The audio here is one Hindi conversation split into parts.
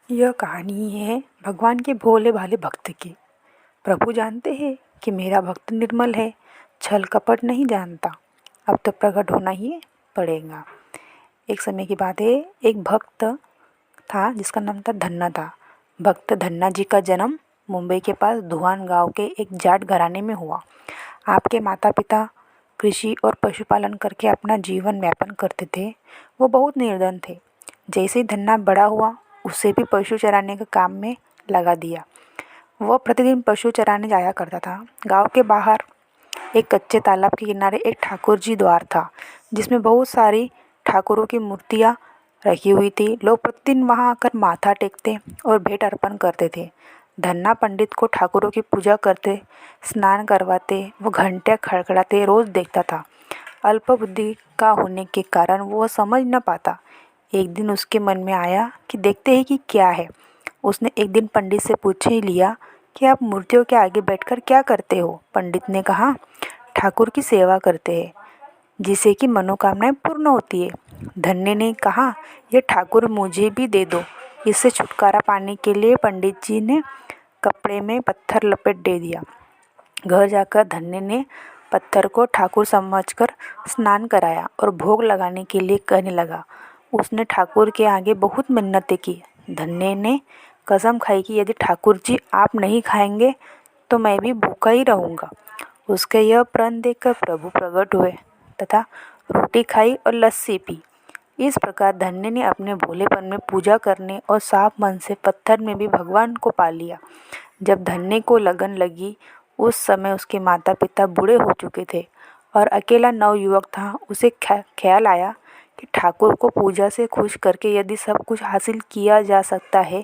यह कहानी है भगवान के भोले भाले भक्त की। प्रभु जानते हैं कि मेरा भक्त निर्मल है, छल कपट नहीं जानता, अब तो प्रकट होना ही पड़ेगा। एक समय की बात है, एक भक्त था जिसका नाम था धन्ना था। भक्त धन्ना जी का जन्म मुंबई के पास धुआन गांव के एक जाट घराने में हुआ। आपके माता पिता कृषि और पशुपालन करके अपना जीवन यापन करते थे। वो बहुत निर्धन थे। जैसे ही धन्ना बड़ा हुआ, उसे भी पशु चराने के काम में लगा दिया। वह प्रतिदिन पशु चराने जाया करता था। गांव के बाहर एक कच्चे तालाब के किनारे एक ठाकुर जी द्वार था, जिसमें बहुत सारी ठाकुरों की मूर्तियाँ रखी हुई थी। लोग प्रतिदिन वहां आकर माथा टेकते और भेंट अर्पण करते थे। धन्ना पंडित को ठाकुरों की पूजा करते, स्नान करवाते, वो घंटे खड़खड़ाते रोज देखता था। अल्प बुद्धि का होने के कारण वो समझ न पाता। एक दिन उसके मन में आया कि देखते हैं कि क्या है। उसने एक दिन पंडित से पूछ ही लिया कि आप मूर्तियों के आगे बैठकर क्या करते हो। पंडित ने कहा, ठाकुर की सेवा करते हैं, जिससे कि मनोकामनाएं पूर्ण होती है। धन्य ने कहा, यह ठाकुर मुझे भी दे दो। इससे छुटकारा पाने के लिए पंडित जी ने कपड़े में पत्थर लपेट दे दिया। घर जाकर धन्य ने पत्थर को ठाकुर समझकर स्नान कराया और भोग लगाने के लिए कहने लगा। उसने ठाकुर के आगे बहुत मिन्नतें की। धन्य ने कसम खाई कि यदि ठाकुर जी आप नहीं खाएंगे तो मैं भी भूखा ही रहूँगा। उसके यह प्रण देखकर प्रभु प्रकट हुए तथा रोटी खाई और लस्सी पी। इस प्रकार धन्य ने अपने भोलेपन में पूजा करने और साफ मन से पत्थर में भी भगवान को पा लिया। जब धन्य को लगन लगी, उस समय उसके माता पिता बूढ़े हो चुके थे और अकेला नवयुवक था। उसे ख्याल आया कि ठाकुर को पूजा से खुश करके यदि सब कुछ हासिल किया जा सकता है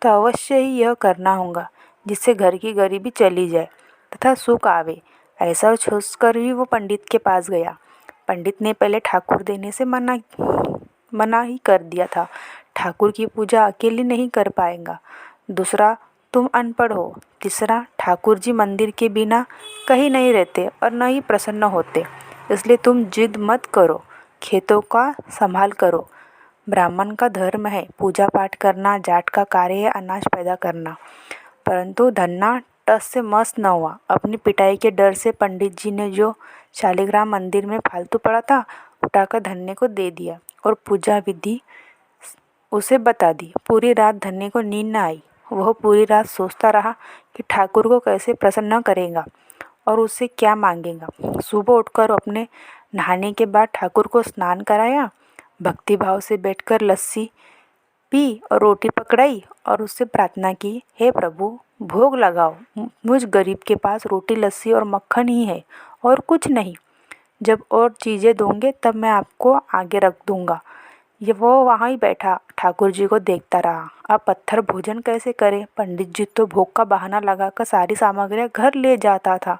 तो अवश्य ही यह करना होगा, जिससे घर की गरीबी चली जाए तथा सुख आवे। ऐसा सोचकर ही वो पंडित के पास गया। पंडित ने पहले ठाकुर देने से मना ही कर दिया था। ठाकुर की पूजा अकेले नहीं कर पाएगा। दूसरा, तुम अनपढ़ हो। तीसरा, ठाकुर जी मंदिर के बिना कहीं नहीं रहते और न ही प्रसन्न होते, इसलिए तुम जिद मत करो, खेतों का संभाल करो। ब्राह्मण का धर्म है पूजा पाठ करना, जाट का कार्य है अनाज पैदा करना। परंतु धन्ना टस से मस न हुआ। अपनी पिटाई के डर से पंडित जी ने जो शालिग्राम मंदिर में फालतू पड़ा था उठाकर धन्य को दे दिया और पूजा विधि उसे बता दी। पूरी रात धन्य को नींद न आई। वह पूरी रात सोचता रहा कि ठाकुर को कैसे प्रसन्न करेगा और उससे क्या मांगेगा। सुबह उठकर अपने नहाने के बाद ठाकुर को स्नान कराया, भक्ति भाव से बैठकर लस्सी पी और रोटी पकड़ाई और उससे प्रार्थना की, हे प्रभु भोग लगाओ, मुझ गरीब के पास रोटी लस्सी और मक्खन ही है और कुछ नहीं। जब और चीज़ें दोगे तब मैं आपको आगे रख दूंगा। ये वो वहाँ ही बैठा ठाकुर जी को देखता रहा। अब पत्थर भोजन कैसे करे। पंडित जी तो भोग का बहाना लगाकर सारी सामग्रियाँ घर ले जाता था,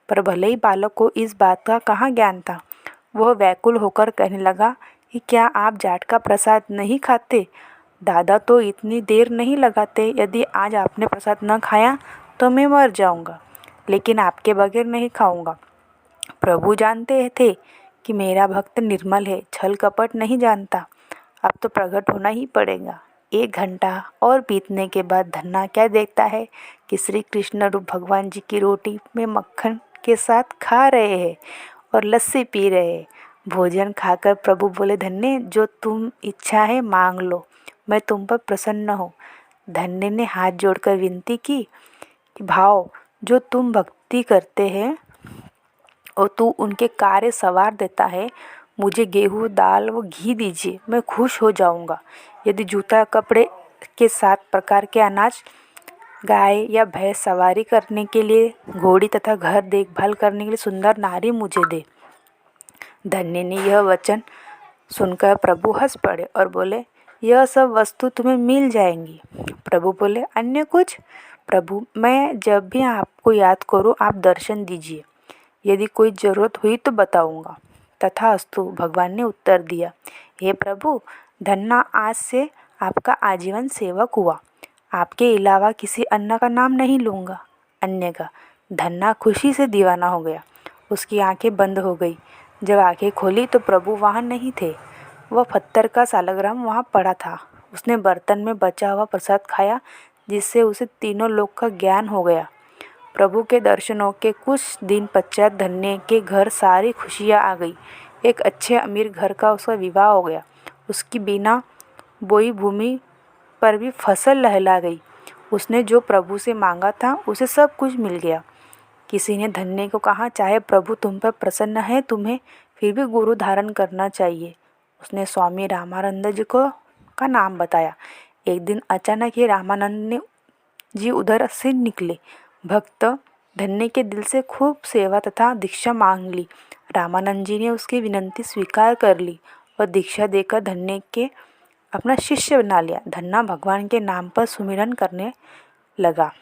पर भले ही बालक को इस बात का कहाँ ज्ञान था। वह व्याकुल होकर कहने लगा कि क्या आप जाट का प्रसाद नहीं खाते? दादा तो इतनी देर नहीं लगाते। यदि आज आपने प्रसाद न खाया तो मैं मर जाऊंगा, लेकिन आपके बगैर नहीं खाऊंगा। प्रभु जानते थे कि मेरा भक्त निर्मल है, छल कपट नहीं जानता, अब तो प्रकट होना ही पड़ेगा। 1 घंटा और बीतने के बाद धन्ना क्या देखता है कि श्री कृष्ण रूप भगवान जी की रोटी में मक्खन के साथ खा रहे हैं और लस्सी पी रहे हैं। भोजन खाकर प्रभु बोले, धन्य जो तुम इच्छा है मांग लो, मैं तुम पर प्रसन्न हूँ। धन्य ने हाथ जोड़कर विनती की कि भाव जो तुम भक्ति करते हैं और तू उनके कार्य सवार देता है, मुझे गेहूँ दाल व घी दीजिए, मैं खुश हो जाऊंगा। यदि जूता कपड़े के 7 प्रकार के अनाज, गाय या भैंस सवारी करने के लिए घोड़ी तथा घर देखभाल करने के लिए सुंदर नारी मुझे दे। धन्य ने यह वचन सुनकर प्रभु हंस पड़े और बोले, यह सब वस्तु तुम्हें मिल जाएंगी। प्रभु बोले, अन्य कुछ? प्रभु, मैं जब भी आपको याद करूं आप दर्शन दीजिए, यदि कोई ज़रूरत हुई तो बताऊंगा। तथास्तु, भगवान ने उत्तर दिया। हे प्रभु, धन्ना आज से आपका आजीवन सेवक हुआ। आपके अलावा किसी अन्य का नाम नहीं लूँगा। अन्य का। धन्ना खुशी से दीवाना हो गया। उसकी आंखें बंद हो गई। जब आंखें खोली तो प्रभु वहाँ नहीं थे। वह पत्थर का सालग्राम वहाँ पड़ा था। उसने बर्तन में बचा हुआ प्रसाद खाया, जिससे उसे तीनों लोक का ज्ञान हो गया। प्रभु के दर्शनों के कुछ दिन पश्चात धन्य के घर सारी खुशियाँ आ गई। एक अच्छे अमीर घर का उसका विवाह हो गया। उसकी बिना बोई भूमि पर भी फसल लहला गई। उसने जो प्रभु से मांगा था उसे सब कुछ मिल गया। किसी ने धन्य को कहा, चाहे प्रभु तुम पर प्रसन्न है, तुम्हें फिर भी गुरु धारण करना चाहिए। उसने स्वामी रामानंद जी को का नाम बताया। एक दिन अचानक ही रामानंद जी उधर से निकले। भक्त धन्य के दिल से खूब सेवा तथा दीक्षा मांग ली। रामानंद जी ने उसकी विनती स्वीकार कर ली और दीक्षा देकर धन्य के अपना शिष्य बना लिया। धन्ना भगवान के नाम पर सुमिरन करने लगा।